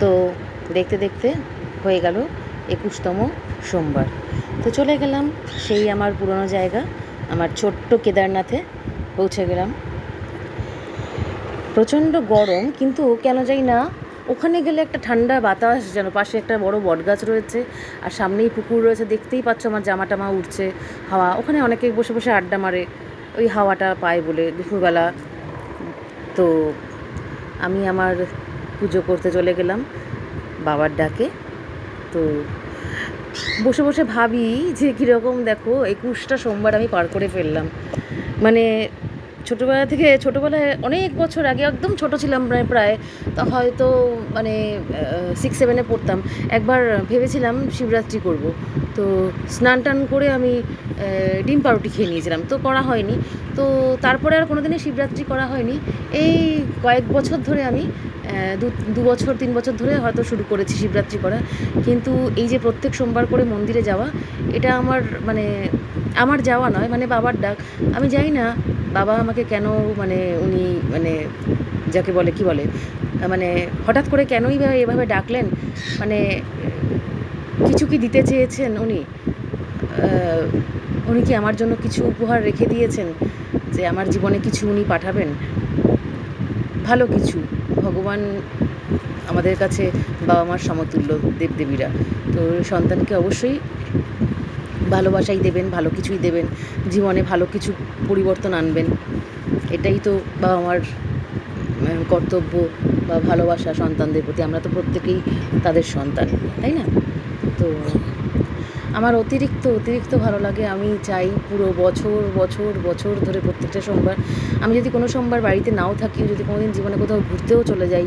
তো দেখতে দেখতে হয়ে গেল 21তম সোমবার। তো চলে গেলাম সেই আমার পুরনো জায়গা, আমার ছোট্ট কেদারনাথে পৌঁছে গেলাম। প্রচণ্ড গরম, কিন্তু কেন জানি না ওখানে গেলে একটা ঠান্ডা বাতাস, যেন পাশে একটা বড় বটগাছ রয়েছে আর সামনেই পুকুর রয়েছে, দেখতেই পাচ্ছ আমার জামা টামা উঠছে, হাওয়া, ওখানে অনেকে বসে বসে আড্ডা মারে, ওই হাওয়াটা পায় বলে দুপুরবেলা। তো আমি আমার পুজো করতে চলে গেলাম বাবার ডাকে। তো বসে বসে ভাবি যে কীরকম, দেখো 21টা সোমবার আমি পার করে ফেললাম। মানে ছোটোবেলায় অনেক বছর আগে, একদম ছোট ছিলাম প্রায়, তা হয়তো মানে 6-7-এ পড়তাম, একবার ভেবেছিলাম শিবরাত্রি করব। তো স্নান টান করে আমি ডিম পাউরুটি খেয়ে নিয়েছিলাম, তো করা হয়নি। তো তারপরে আর কোনো দিনই শিবরাত্রি করা হয়নি। এই কয়েক বছর ধরে আমি 2-3 বছর ধরে হয়তো শুরু করেছি শিবরাত্রি করা। কিন্তু এই যে প্রত্যেক সোমবার করে মন্দিরে যাওয়া, এটা আমার যাওয়া নয়, মানে বাবার ডাক। আমি জানি না বাবা আমাকে কেন, মানে উনি মানে যাকে বলে কি বলে, মানে হঠাৎ করে কেনই বা এভাবে ডাকলেন, মানে কিছু কি দিতে চেয়েছেন উনি? উনি কি আমার জন্য কিছু উপহার রেখে দিয়েছেন, যে আমার জীবনে কিছু উনি পাঠাবেন, ভালো কিছু? ভগবান আমাদের কাছে বাবা মার সমতুল্য, দেবদেবীরা। তো সন্তানকে অবশ্যই ভালোবাসাই দেবেন, ভালো কিছুই দেবেন, জীবনে ভালো কিছু পরিবর্তন আনবেন। এটাই তো বাবা মার কর্তব্য বা ভালোবাসা সন্তানদের প্রতি। আমরা তো প্রত্যেকেই তাদের সন্তান, তাই না? তো আমার অতিরিক্ত ভালো লাগে। আমি চাই পুরো বছর ধরে প্রত্যেকটা সোমবার, আমি যদি কোনো সোমবার বাড়িতে নাও থাকি, যদি কোনো দিন জীবনে কোথাও ঘুরতেও চলে যাই,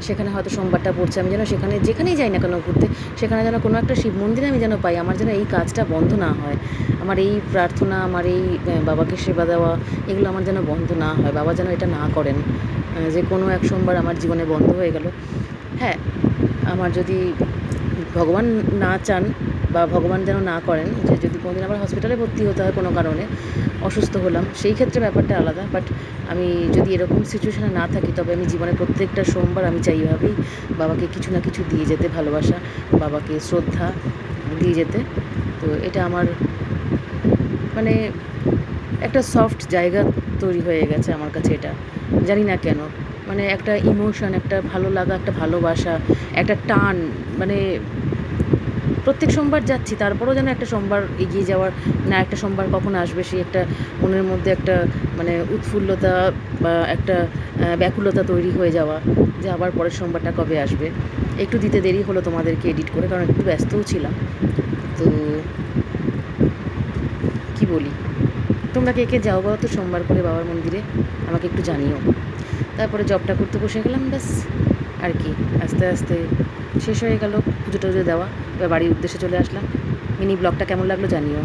সেখানে হয়তো সোমবারটা পড়ছে, আমি যেন সেখানে যেখানেই যাই না কেন ঘুরতে, সেখানে যেন কোনো একটা শিব মন্দিরে আমি যেন পাই। আমার যেন এই কাজটা বন্ধ না হয়, আমার এই প্রার্থনা, আমার এই বাবাকে সেবা দেওয়া, এগুলো আমার যেন বন্ধ না হয়। বাবা যেন এটা না করেন যে কোনো এক সোমবার আমার জীবনে বন্ধ হয়ে গেল। হ্যাঁ, আমার যদি ভগবান না চান বা ভগবান যেন না করেন যে যদি কোনোদিন আবার হসপিটালে ভর্তি হতে হয় কোনো কারণে, অসুস্থ হলাম, সেই ক্ষেত্রে ব্যাপারটা আলাদা। বাট আমি যদি এরকম সিচুয়েশানে না থাকি, তবে আমি জীবনে প্রত্যেকটা সোমবার আমি চাই এভাবেই বাবাকে কিছু না কিছু দিয়ে যেতে, ভালোবাসা, বাবাকে শ্রদ্ধা দিয়ে যেতে। তো এটা আমার মানে একটা সফট জায়গা তৈরি হয়ে গেছে আমার কাছে, এটা জানি না কেন, মানে একটা ইমোশন, একটা ভালো লাগা, একটা ভালোবাসা, একটা টান। মানে প্রত্যেক সোমবার যাচ্ছি, তারপরেও যেন একটা সোমবার এগিয়ে যাওয়ার, না একটা সোমবার কখন আসবে, সেই একটা মনের মধ্যে একটা মানে উৎফুল্লতা বা একটা ব্যাকুলতা তৈরি হয়ে যাওয়া, যে আবার পরের সোমবারটা কবে আসবে। একটু দিতে দেরি হলো তোমাদেরকে এডিট করে, কারণ একটু ব্যস্তও ছিলাম। তো কি বলি, তোমরা কে কে যাও বলো তো সোমবার করে বাবার মন্দিরে, আমাকে একটু জানিও। তারপরে জবটা করতে বসে গেলাম, ব্যাস আর কি। আস্তে আস্তে শেষ হয়ে গেল পুজো টুজো দেওয়া, এবার বাড়ির উদ্দেশ্যে চলে আসলাম। মিনি ব্লগটা কেমন লাগলো জানিও।